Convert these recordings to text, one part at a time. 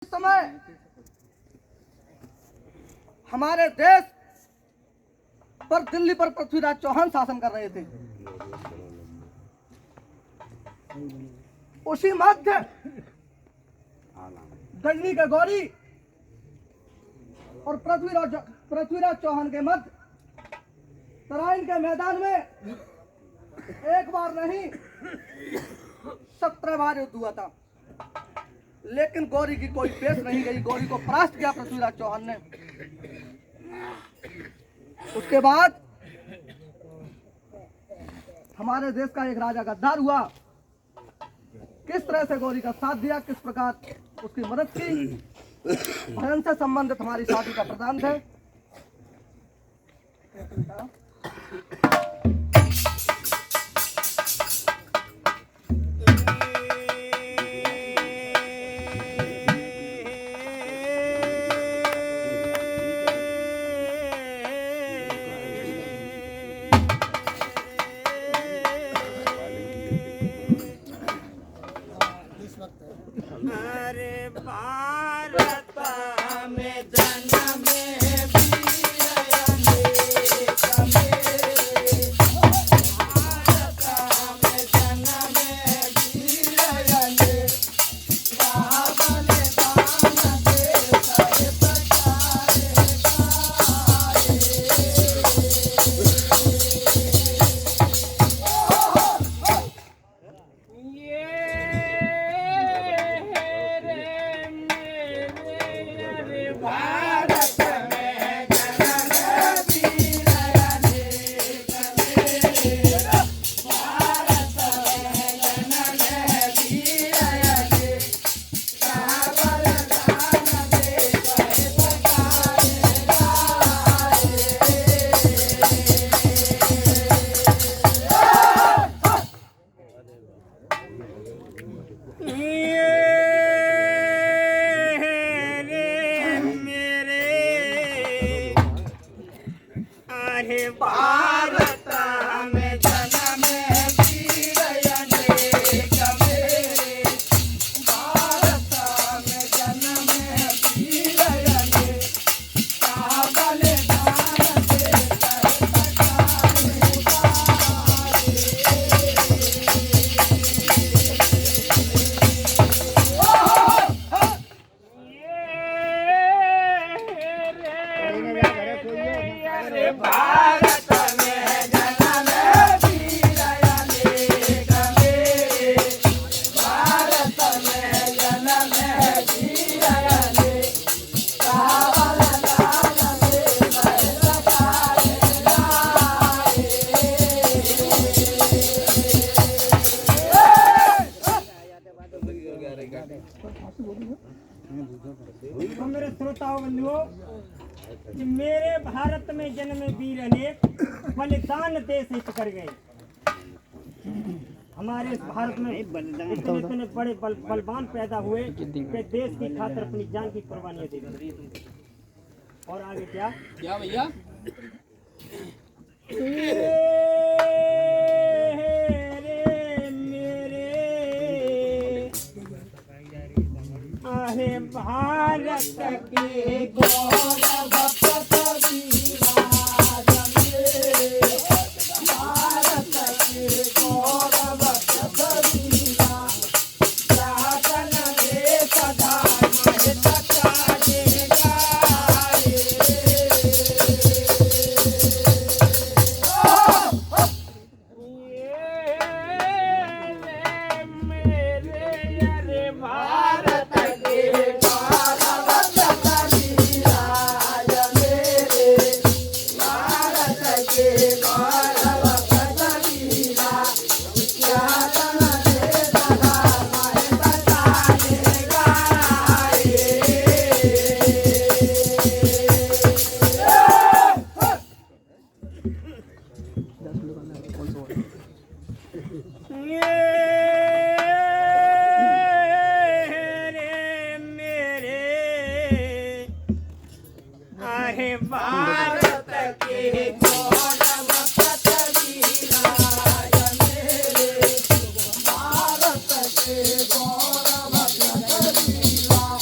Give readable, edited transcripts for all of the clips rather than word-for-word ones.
समय हमारे देश पर दिल्ली पर पृथ्वीराज चौहान शासन कर रहे थे। उसी मध्य गजनी के गौरी और पृथ्वीराज चौहान के मध्य तराइन के मैदान में एक बार नहीं 17 बार युद्ध हुआ था, लेकिन गौरी की कोई पेश नहीं गई। गौरी को परास्त किया पृथ्वीराज चौहान ने। उसके बाद हमारे देश का एक राजा गद्दार हुआ। किस तरह से गौरी का साथ दिया, किस प्रकार उसकी मदद की, धर्म से संबंधित हमारी शादी का प्रदान है। अरे भारत में जन्म भारत में जन्म वीर अनेक मेरे, भारत में जन्म वीर अनेक, का बलिदान दे भारत में जन्म वीर अनेक मेरे, भारत में जन्म वीर अनेक, का बलिदान दे मेरे श्रोताओं बंधुओं, कि मेरे भारत में जन्म वीर अनेक, बलिदान देश हित कर गए। हमारे इस भारत में इतने बड़े बलवान पैदा हुए कि देश की खातिर अपनी जान की कुर्बानियां दे दी। और आगे क्या भैया आहे भारत के गौरव पृथ्वीराज मेरे, भारत के गौरव पृथ्वीराज, शासन दे सदा महत्ता देगा मेरे भारत भारत के गौरव पृथ्वीराज मेरे, भारत के गौरव पृथ्वीराज,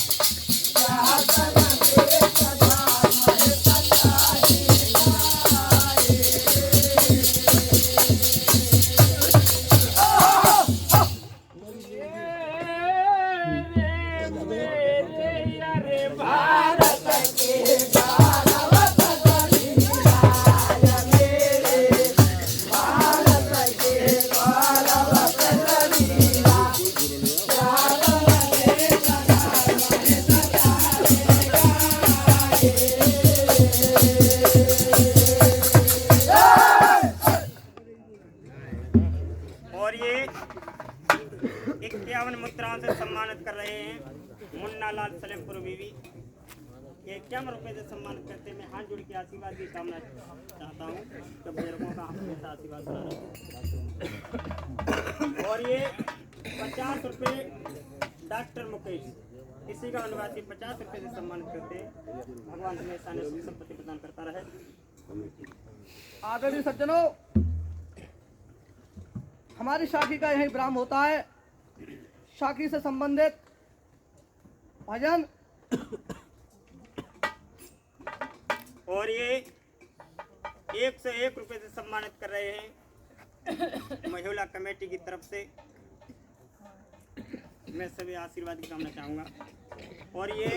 अरे भारत के गौरव कबीराय मेरे, भारत के गौरव कबीरा, जागरण के सदाए और ये 51 मुद्राओं से सम्मानित कर रहे हैं मुन्ना लाल सलेमपुर बीवी। ये 51 रुपए से सम्मानित करते मैं हाथ जोड़ के आशीर्वाद की कामना चाहता हूँ कि बुजुर्गों का हमेशा आशीर्वाद बना रहे। और ये 50 रुपए डॉक्टर मुकेश, इसी का निवासी 50 रुपए से सम्मानित करते भगवान हमेशा ने सुख संपत्ति प्रदान करता रहे। आदरणीय सज्जनों, हमारी शाखी का यही विराम होता है। शाखी से संबंधित भजन और ये 101 रुपए से सम्मानित कर रहे हैं महिला कमेटी की तरफ से। मैं सभी आशीर्वाद की कामना चाहूँगा। और ये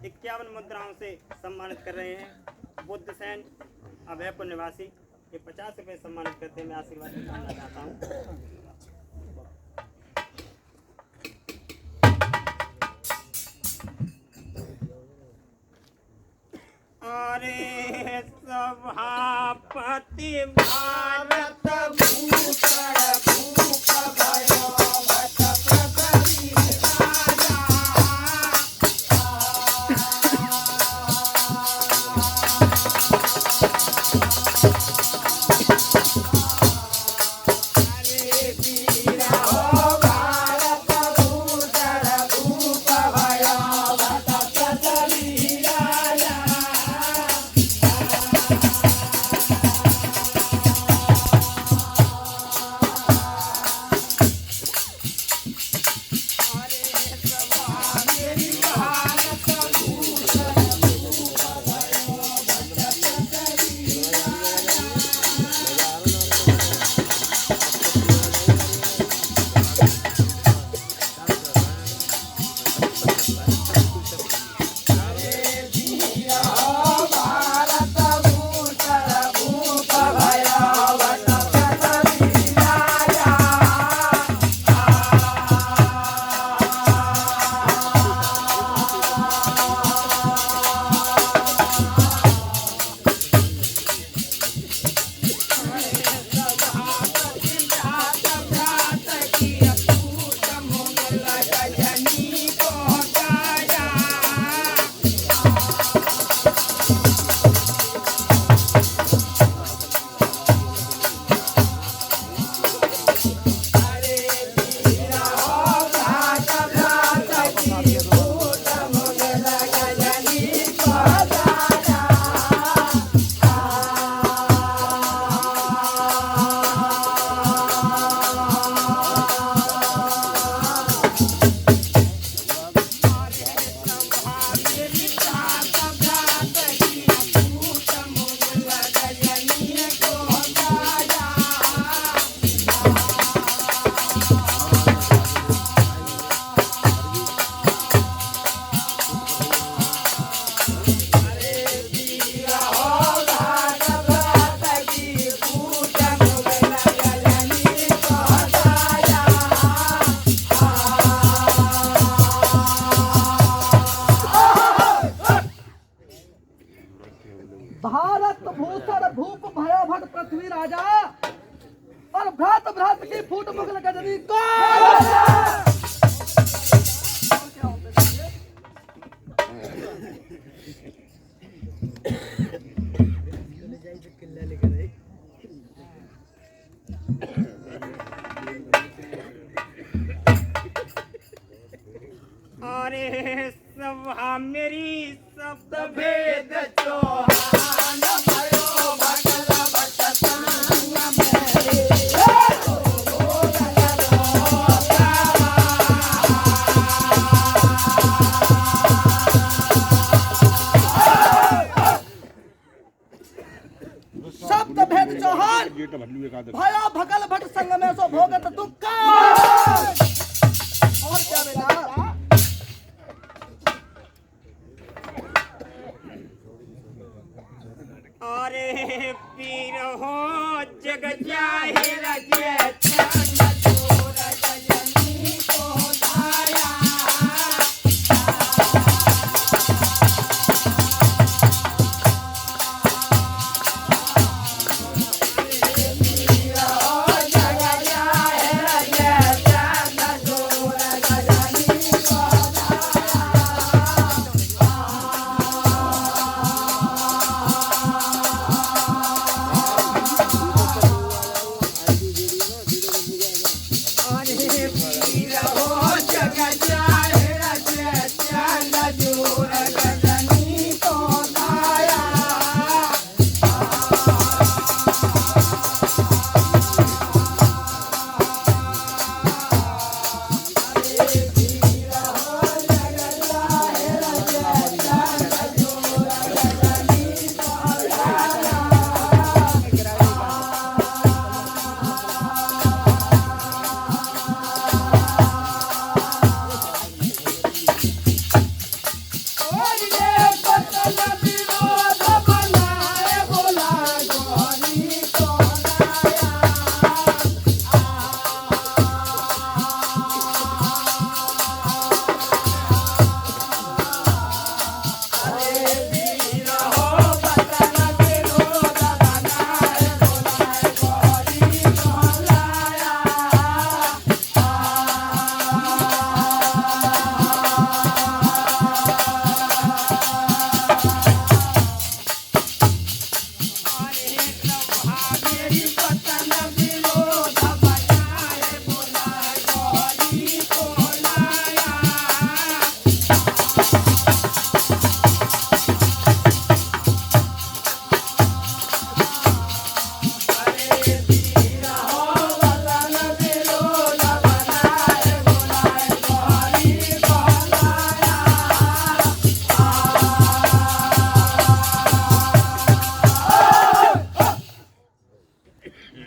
51 मुद्राओं से सम्मानित कर रहे हैं बुद्ध सैन अभयपुर निवासी। ये 50 रुपए सम्मानित करते हैं मैं आशीर्वाद की कामना चाहता हूँ। अरे सभापति भारत भूषण भूप भयो भट प्रगति राजा, अरे वीरा हो भारत भूषण भूप भयो भट प्रगति राजा। भारत भूषण भूप भयो भट पृथ्वी राजा, और भ्रात भ्रात की फूट मुगल गजनी को। अरे सभा मेरी शब्द वेद चौहान भयो भटल भट संग मेरे, शब्द भेद चौहान भया भगल भट संग में सो भोगत दुख। और क्या बेटा, अरे पीर हो जग जाहिर जय चंद जोर गजनी को धाया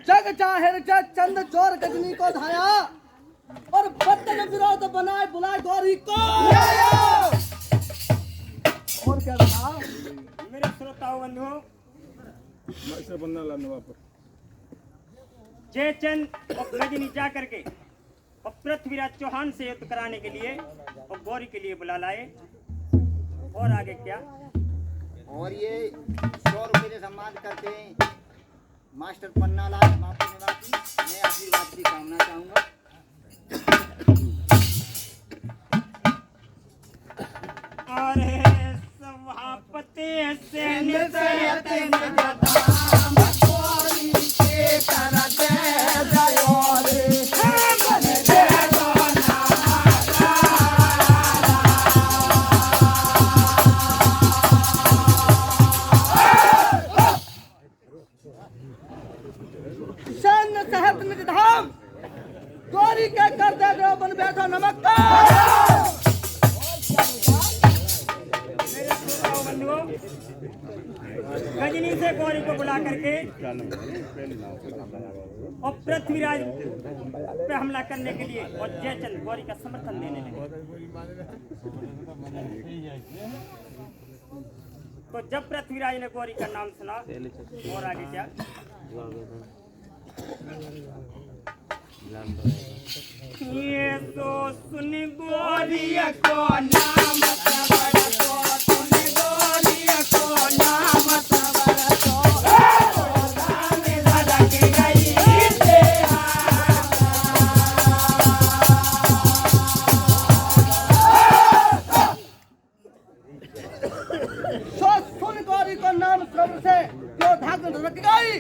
जग जाहिर जय चंद जोर गजनी को धाया और बदन विरोध बनाए बुलाए गौरी को। और क्या था मेरे श्रोताओं बंधुओं, जयचंद और गजनी जा करके और पृथ्वीराज चौहान से युद्ध कराने के लिए और गौरी के लिए बुला लाए। और आगे क्या? और ये 100 रुपये से सम्मान करते हैं मास्टर पन्नालाल माफी निवासी। मैं आशीर्वाद की कामना चाहूंगा। अरे सभापति सैन्य सैन्य सहत निज धाम गौरी के कर दे दो बन बैठो नमस्कार। मेरे श्रोताओं बंधुओं, गजनी से गौरी को बुला करके और पृथ्वीराज पे हमला करने के लिए और जयचंद गौरी का समर्थन देने लगे। तो जब पृथ्वीराज ने गौरी का नाम सुना और आगे क्या? ये तो सुन गौरी को नाम सबर तो सुन गौरी को नाम सबर तो राम धड़क गई से सुन गौरी को नाम श्रवण से क्यों धाग धड़क गई।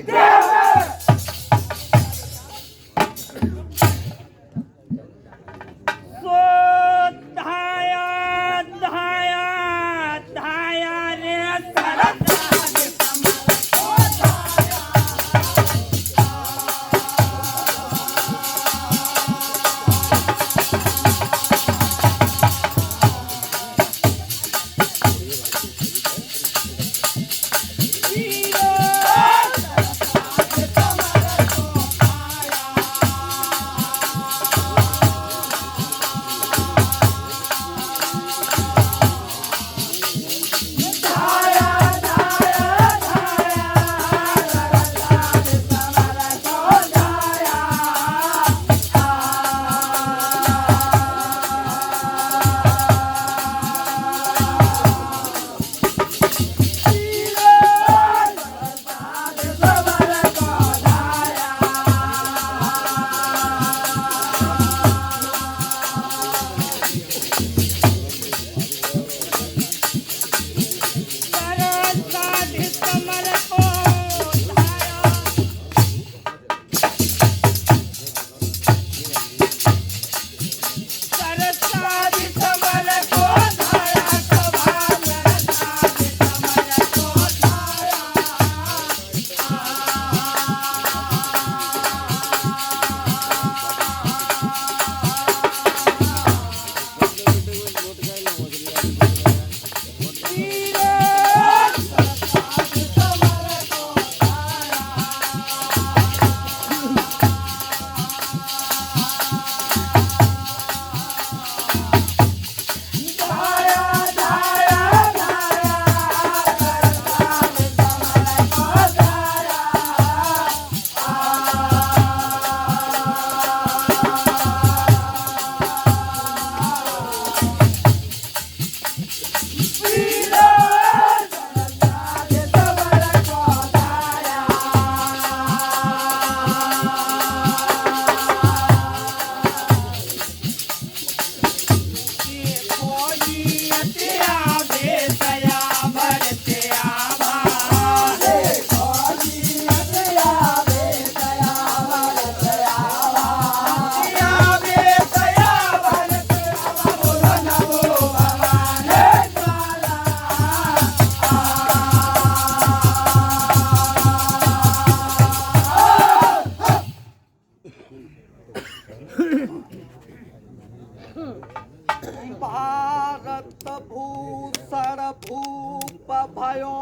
भूषण भूप भयो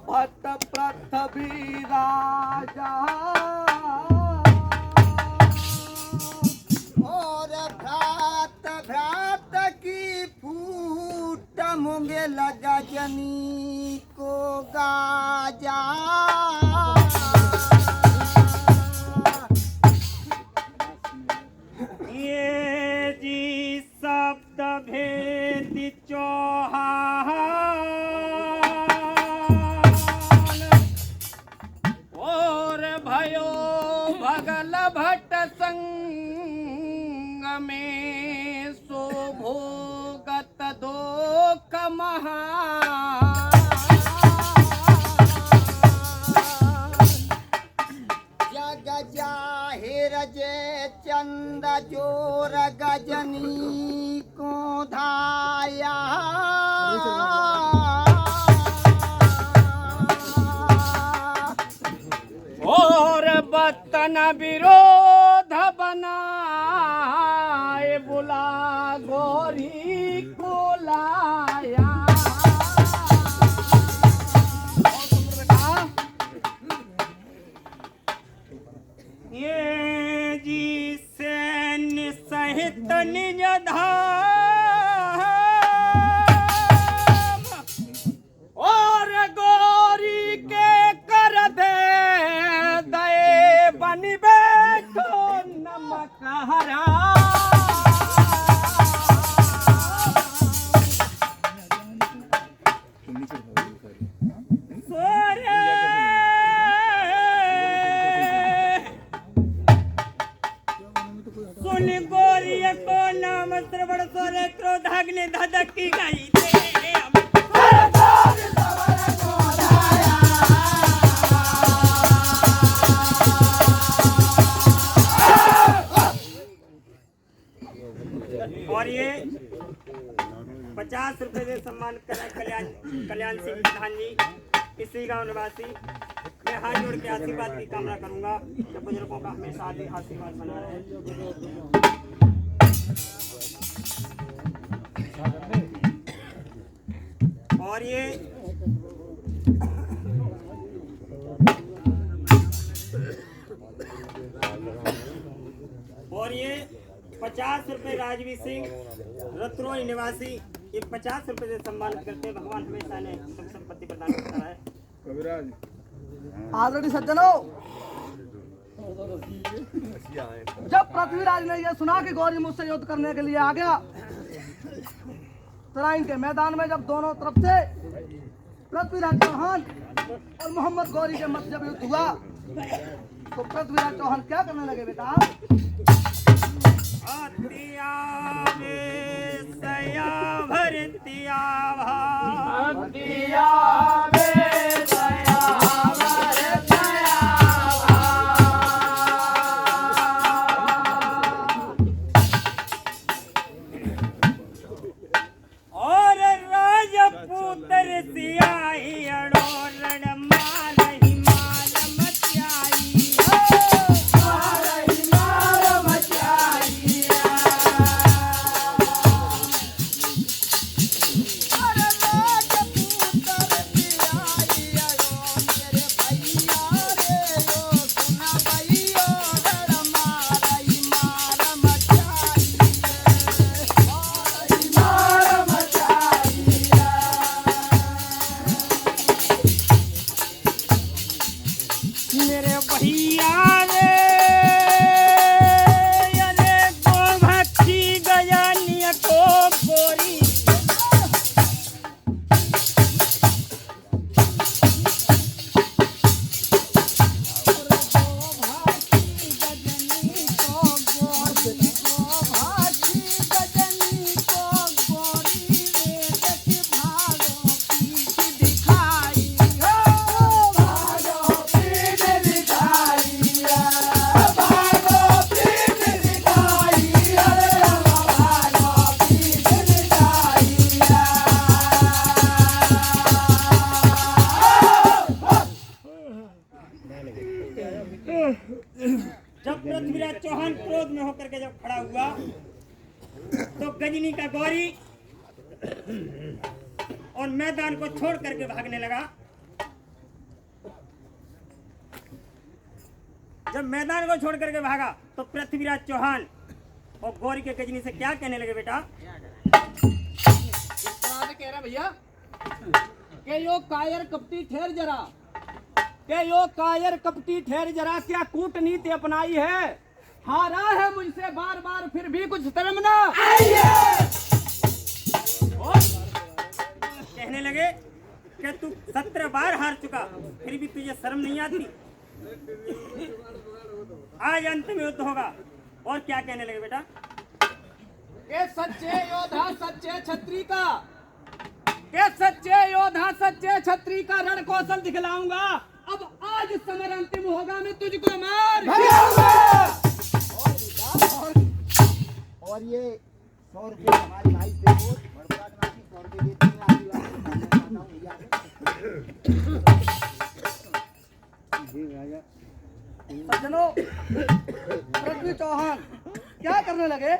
भट्ट पृथ्वी राजा और भ्रात भ्रात की फूट मूंगे लगा जनी को गाजा ये जी शब्द भेद चौहान और भयो भगल भट्ट संग में शोभोगत दोख महान जग जाहिर जे चंद जोर गजनी को धाया और बतन विरोध बनाए बुला गोरी को लाया ये जी सैन्य सहित निज धाम और गोरी के कर दे दए बन बैठो नमक हरा सुन गोरी को नाम श्रवण सोरे क्रोधाग्नि धधकी गई दे और ये 50 रुपए से सम्मान करें कल्याण सिंह प्रधान जी इसी गांव निवासी। मैं हाथ जोड़ के आशीर्वाद की कामना करूंगा कि बुजुर्गों का हमेशा आशीर्वाद बना रहे। और ये 50 रुपए राजवीर सिंह रत्रोई निवासी ये 50 रुपए से सम्मानित करते हैं। भगवान हमेशा ने सुख संपत्ति प्रदान करता है। ऑलरेडी सज्जनों, जब पृथ्वीराज ने यह सुना कि गौरी मुझसे युद्ध करने के लिए आ गया, तराइन के मैदान में जब दोनों तरफ से पृथ्वीराज चौहान और मोहम्मद गौरी के मध्य जब युद्ध हुआ तो पृथ्वीराज चौहान क्या करने लगे बेटा? और राजपूतर सियाही अड़ो रणमाल हिमाल मचाई मेरे भैया रे अरे गो भक्ति गयानिया को गोरी जब पृथ्वीराज चौहान क्रोध में होकर के जब खड़ा हुआ तो गजनी का गौरी और मैदान को छोड़ करके भागने लगा। जब मैदान को छोड़ करके भागा तो पृथ्वीराज चौहान और गौरी के गजनी से क्या कहने लगे बेटा? इस तरह से कह रहा भैया के यो कायर कपटी ठहर जरा, के यो कायर कपटी ठहर जरा, क्या कूटनीति अपनाई है, हारा है मुझसे बार बार फिर भी कुछ शर्म ना और कहने लगे कि तू 17 बार हार चुका फिर भी तुझे शर्म नहीं आती। आज अंत में युद्ध होगा। और क्या कहने लगे बेटा? के सच्चे योद्धा सच्चे छत्री का, के सच्चे योद्धा सच्चे छत्री का रण कौशल दिखलाऊंगा। अब आज समर अंतिम होगा, मैं तुझको मार और ये 100 रुपये हमारे भाई पे को बड़बड़ा निवासी 100 रुपये देते हैं। सज्जनों, पृथ्वी चौहान क्या करने लगे?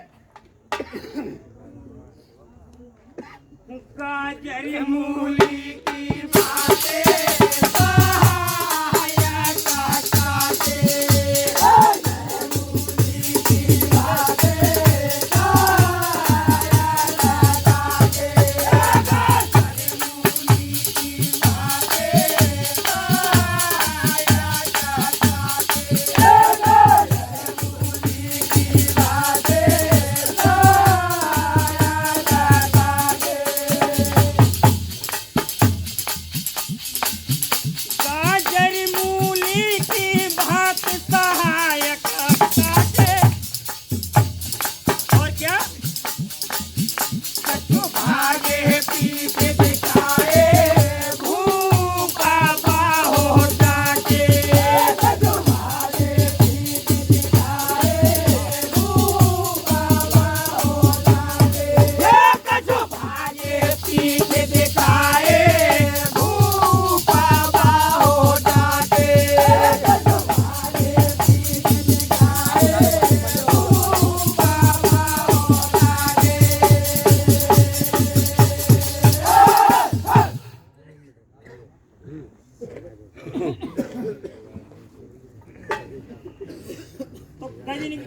गाजर मूली की बातें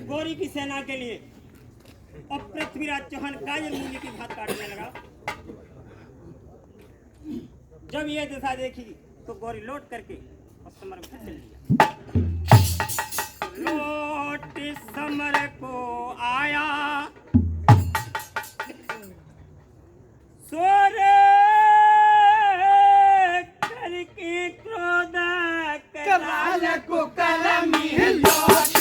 गौरी की सेना के लिए और पृथ्वीराज चौहान काजल मूली की भात काटने लगा। जब ये दशा देखी तो गौरी लौट करके और समर में चल दिया। लौट समर को आया सोरे करके क्रोध कराल को कलमी लौट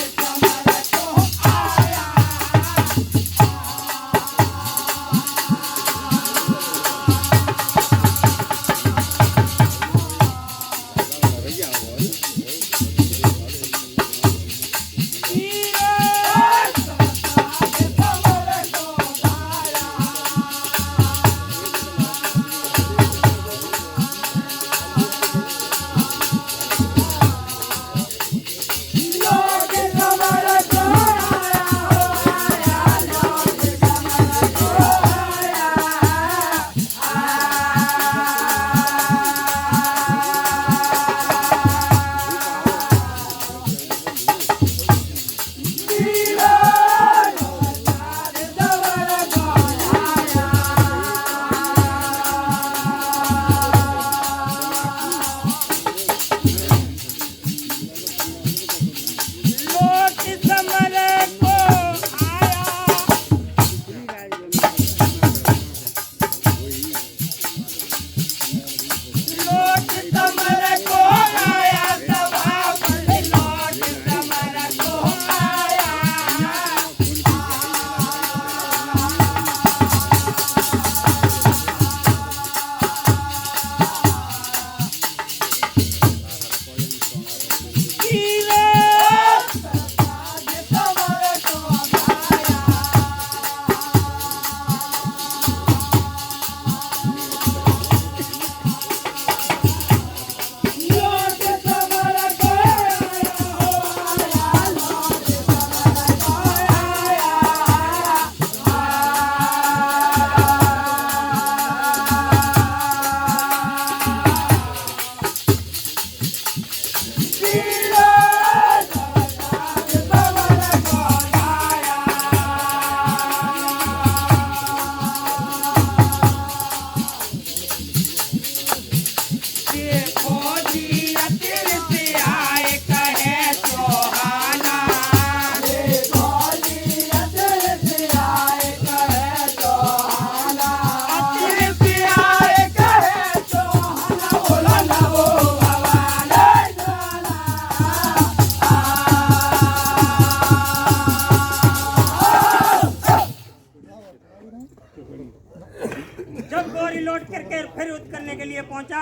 फिर युद्ध करने के लिए पहुंचा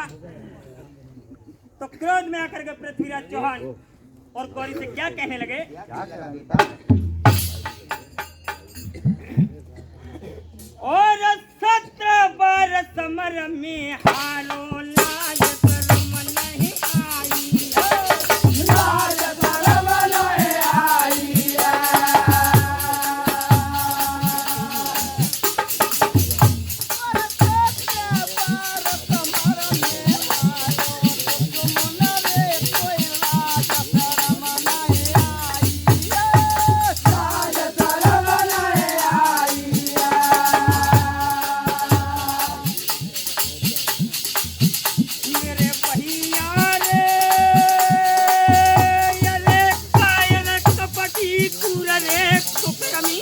तो क्रोध में आकर के पृथ्वीराज चौहान और गौरी से क्या कहने लगे? क्या करा बेटा? और 17 बार समर में हारो लाज शर्म नहीं आई, लाज शर्म नहीं आई। मेरे भैया रे ये रे कायर कपटी कूर रे कुकरमी।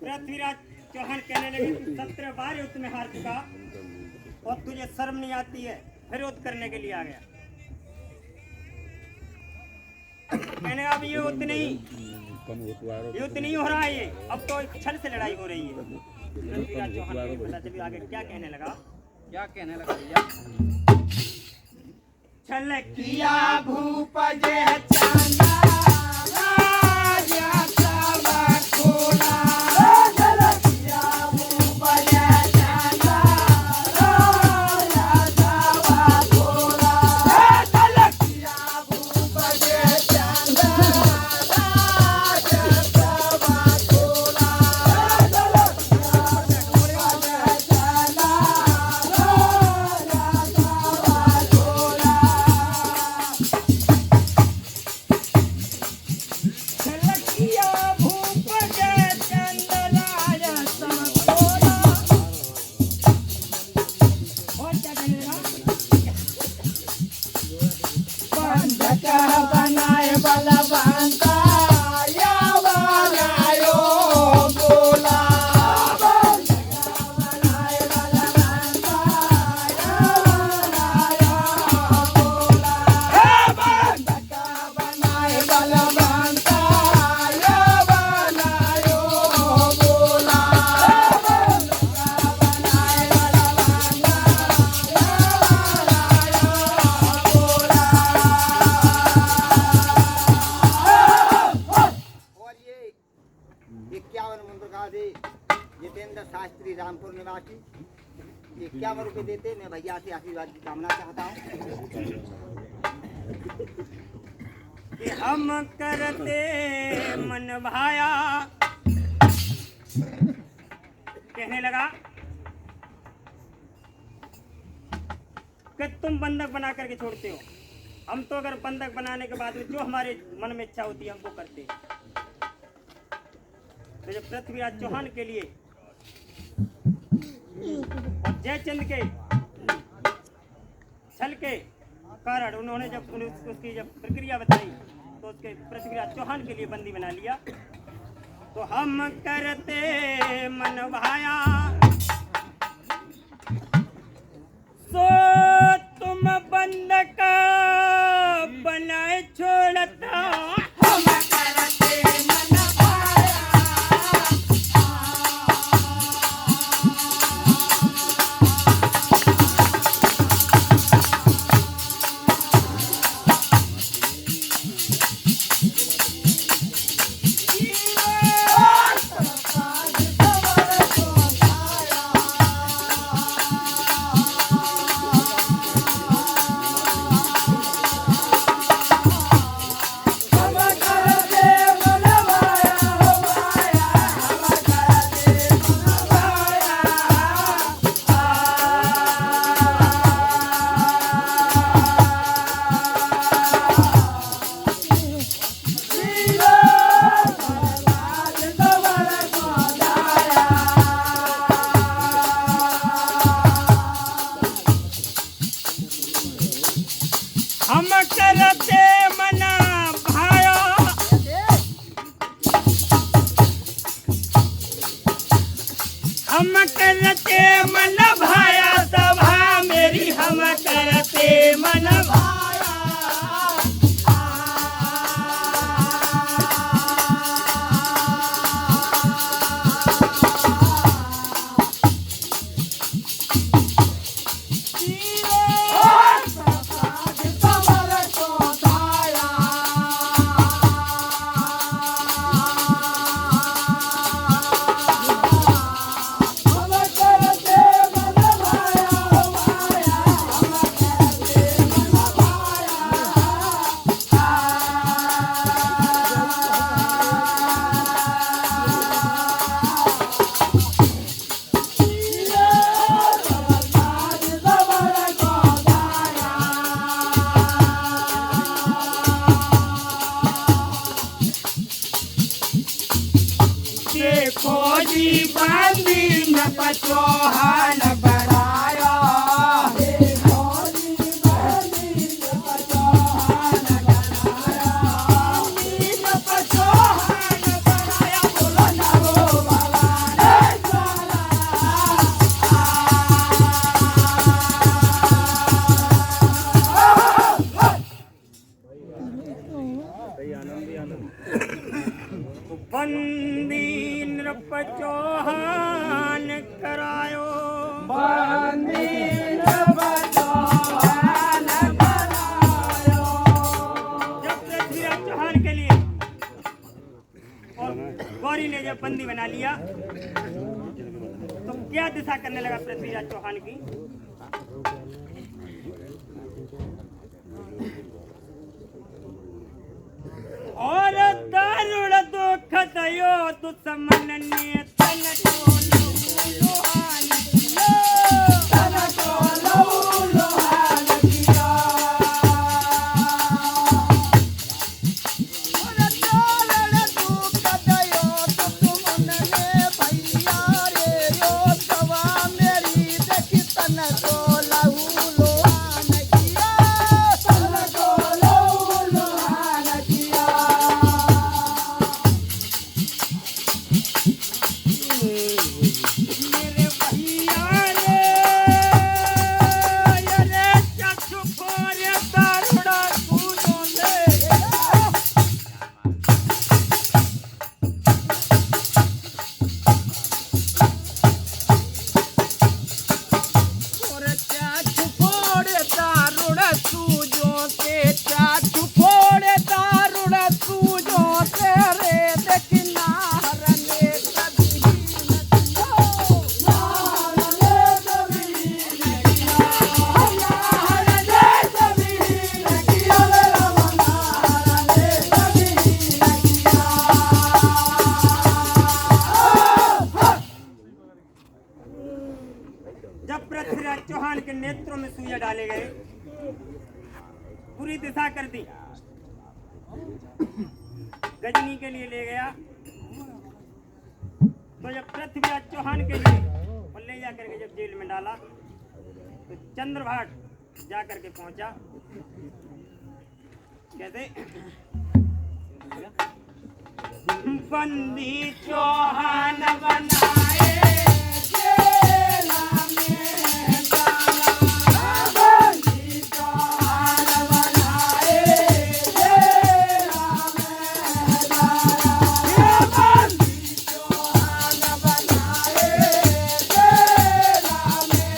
पृथ्वीराज चौहान कहने लगे तू 17 बार युद्ध में हार चुका और तुझे शर्म नहीं आती है, फिर युद्ध करने के लिए आ गया। कहने अब ये युद्ध नहीं हो रहा है, ये अब तो एक छल से लड़ाई हो रही है। पृथ्वीराज चौहान को पता चली आगे क्या कहने लगा। क्या कहने लगा भैया? छल किया भूप जय चांदा राजा सब खोला, जितेंद्र शास्त्री रामपुर निवासी 51 रुपए देते। मैं भैया से आशीर्वाद की कामना चाहता हूँ कि हम करते मन भाया। कहने लगा कि तुम बंधक बना करके छोड़ते हो, हम तो अगर बंधक बनाने के बाद में जो हमारे मन में इच्छा होती है हम वो करते हैं। तो जब पृथ्वीराज चौहान के लिए और जयचंद के छल के कारण उन्होंने जब उसकी जब प्रक्रिया बताई तो उसके पृथ्वीराज चौहान के लिए बंदी बना लिया। तो हम करते मन भाया सो तुम बंधक बनाए छोड़ता, हम करते मन भाया। करते मन भाया सभा मेरी हम करते मन भाया फौजी बंदी न पचोहन बनाया बंदी नृपचौहान करायो बंदी नृपचौहान करायो। जब पृथ्वीराज चौहान के लिए और गौरी ने जब बंदी बना लिया तो क्या दिशा करने लगा पृथ्वीराज चौहान की? और दारुण दुख दयो तु समन्ने तन को लोहान किया तन को लोहान किया और दारुण दुख दयो तु समन्ने भैया रे यो सवा मेरी देखी तन को लोहान किया तन को लोहान किया। मेरे भैया रे ये चक्षु फोड़े दारुड़ा खूनों ने और चक्षु फोड़े दारुड़ा सूजों से चक्षु फोड़े दारुड़ा सूजों से रे देखना हरने कभी जब पृथ्वीराज चौहान के नेत्रों में सुइयां डाले गए पूरी दिशा कर दी गजनी के लिए ले गया तो जब पृथ्वीराज चौहान के लिए और ले जा करके जब जेल में डाला तो चंद्रभाट जा करके पहुंचा कहते बंदी चौहान बनाए जेला में डाला बंदी चौहान बनाए जेला में डाला बंदी चौहान बनाए जेला में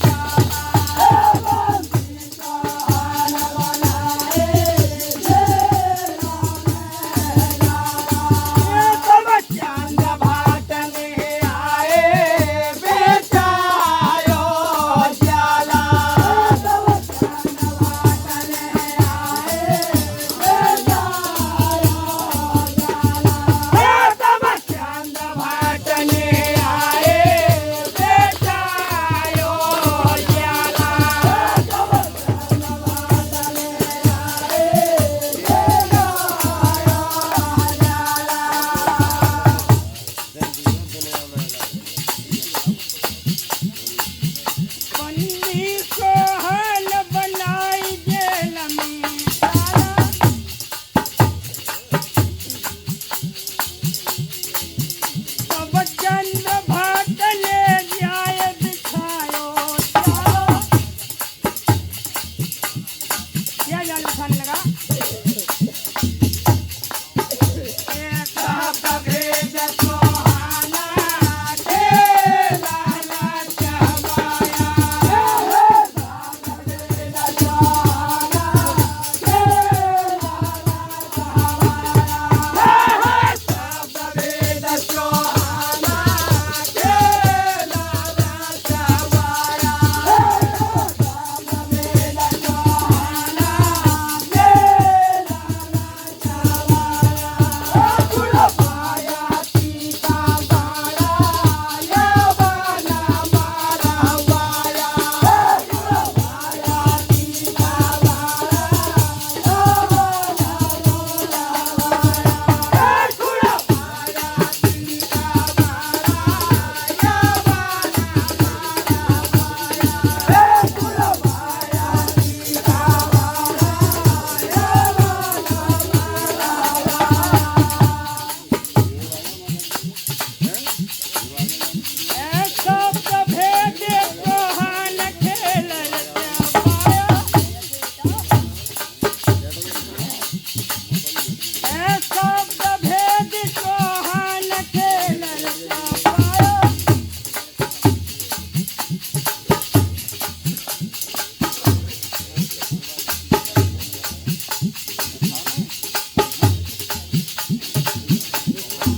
डाला बंदी चौहान बनाए जेला में डाला। तब चंद्रभाट ने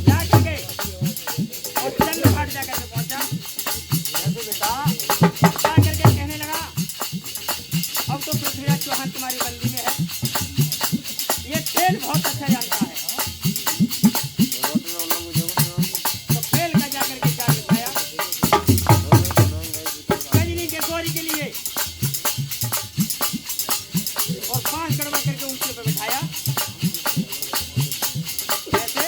जाकर के और चंद्रभाट जाकर के पहुंचा। जाकर के कहने लगा अब तो पृथ्वीराज चौहान तुम्हारी बंदी में है, ये खेल बहुत अच्छा जानता है। तो खेल का जाकर के जाल बिछाया गजनी के गौरी के लिए और 5 कड़वा करके ऊंचे पे बिठाया। कैसे?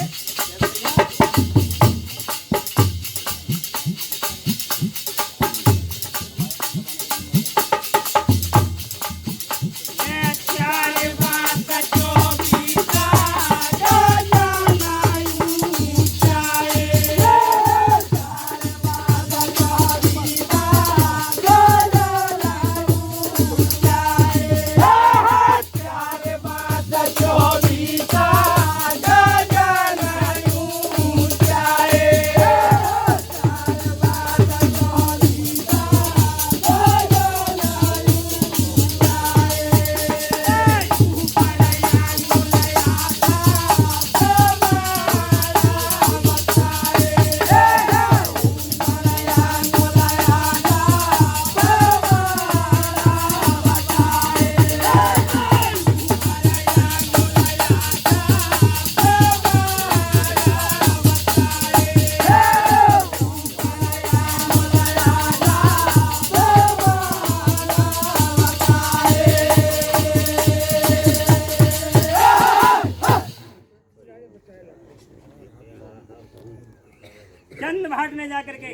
चंद्रभाट ने जाकर के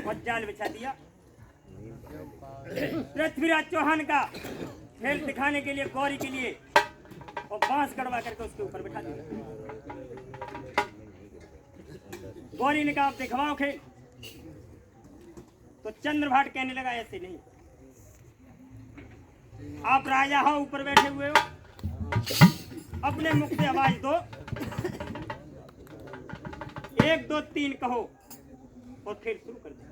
और जाल बिछा दिया। पृथ्वीराज चौहान का खेल दिखाने के लिए गौरी के लिए और बांस कड़वा करके उसके ऊपर बिठा दिया। गौरी ने कहा आप दिखवाओ खेल। तो चंद्रभाट कहने लगा ऐसे नहीं, आप राजा हो, ऊपर बैठे हुए हो, अपने मुख से आवाज दो, 1 2 3 कहो और खेल शुरू कर दो।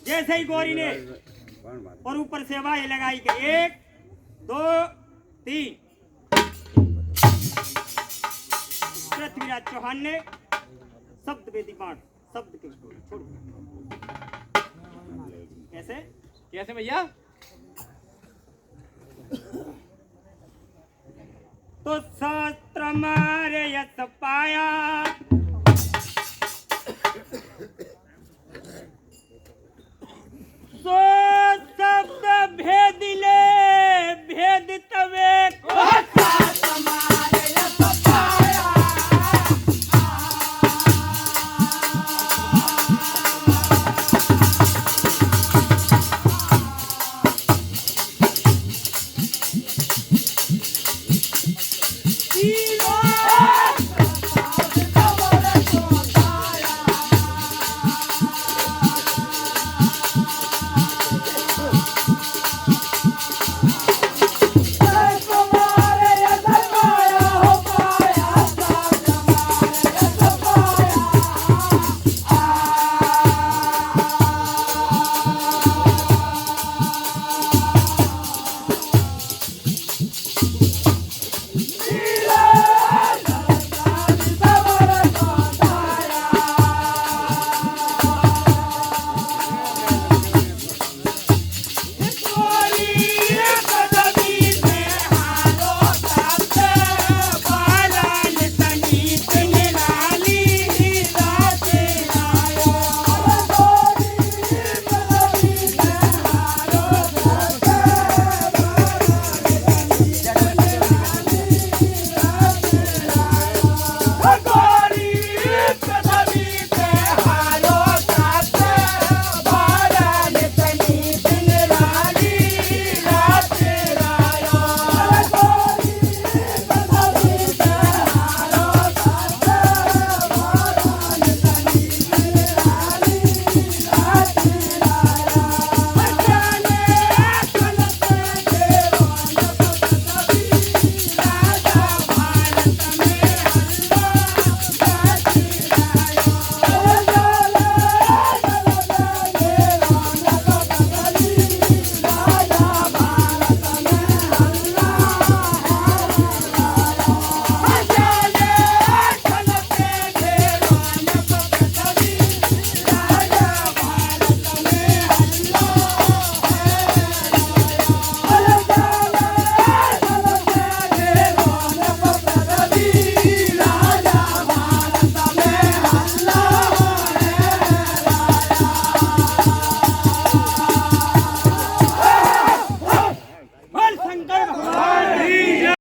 जैसे ही गौरी ने और ऊपर से आवाज लगाई कि 1 2 3, पृथ्वीराज चौहान ने शब्द वेदी पाठ शब्द के छोड़ दिया। कैसे कैसे भैया? तो शास्त्र मारे यस पाया